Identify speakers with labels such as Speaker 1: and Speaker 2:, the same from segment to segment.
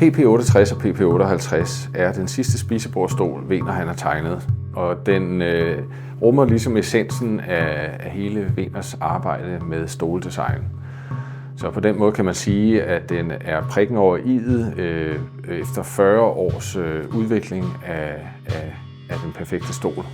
Speaker 1: PP68 og PP58 er den sidste spisebordstol, Wegener han har tegnet, og den rummer ligesom essensen af hele Wegeners arbejde med stoldesign. Så på den måde kan man sige, at den er prikken over i'et efter 40 års udvikling af den perfekte stol.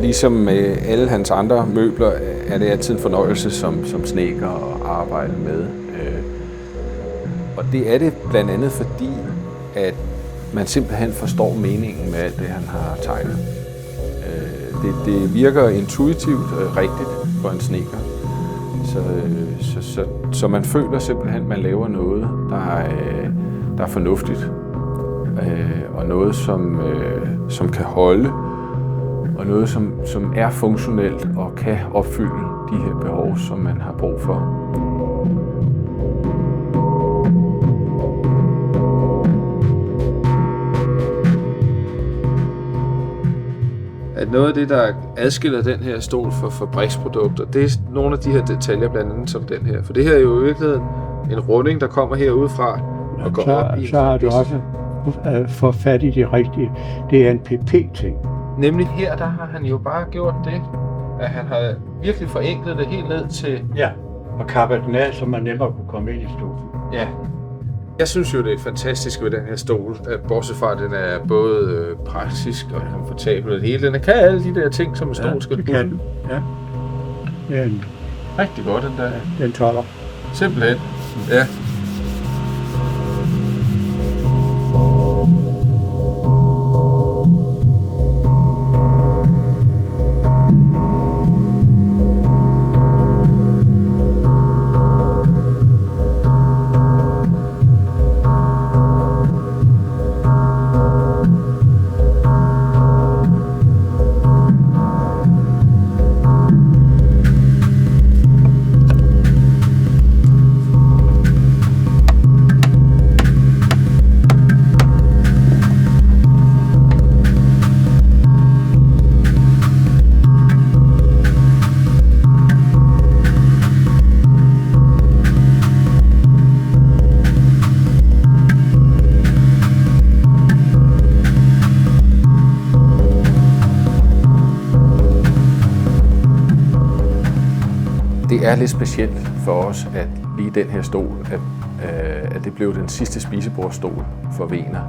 Speaker 1: Ligesom med alle hans andre møbler er det altid en fornøjelse som snedker at arbejde med. Og det er det blandt andet fordi, at man simpelthen forstår meningen med alt det, han har tegnet. Det virker intuitivt rigtigt for en snedker. Så man føler simpelthen, at man laver noget, der er fornuftigt. Og noget, som kan holde. Og noget, som er funktionelt og kan opfylde de her behov, som man har brug for.
Speaker 2: At noget af det, der adskiller den her stol fra fabriksprodukter, det er nogle af de her detaljer, blandt andet som den her. For det her er jo i virkeligheden en runding, der kommer herudefra og går op i...
Speaker 3: Så har du også fået fat i det rigtige. Det er en PP-ting.
Speaker 2: Nemlig her, der har han jo bare gjort det, at han har virkelig forenklet det helt ned til...
Speaker 3: Ja, og kappet den af, så man nemmere kunne komme ind i stolen.
Speaker 2: Ja. Jeg synes jo, det er fantastisk ved den her stol, at bortset fra, at den er både praktisk og komfortabel og det hele. Den kan alle de der ting, som en stol skal kunne.
Speaker 3: Ja, det kan den. Ja. Det er en
Speaker 2: rigtig godt, den der.
Speaker 3: Den tåler.
Speaker 2: Simpelthen. Ja.
Speaker 1: Det er lidt specielt for os, at lige den her stol, at det blev den sidste spisebordstol for Wegener.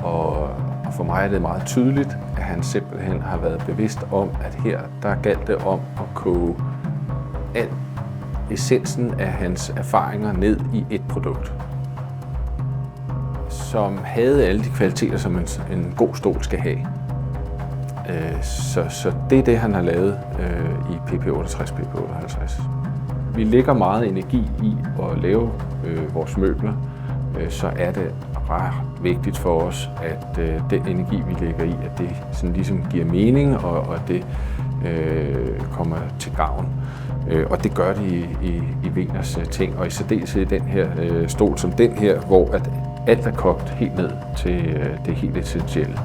Speaker 1: Og for mig er det meget tydeligt, at han simpelthen har været bevidst om, at her der galt det om at koge al essensen af hans erfaringer ned i et produkt, som havde alle de kvaliteter, som en god stol skal have. Så det er det, han har lavet i PP68, PP58. Vi lægger meget energi i at lave vores møbler, så er det ret vigtigt for os, at den energi, vi lægger i, at det sådan ligesom giver mening, og at det kommer til gavn. Og det gør det i Wegeners ting, og i særdeleshed i den her stol som den her, hvor at alt er kogt helt ned til det helt essentielle.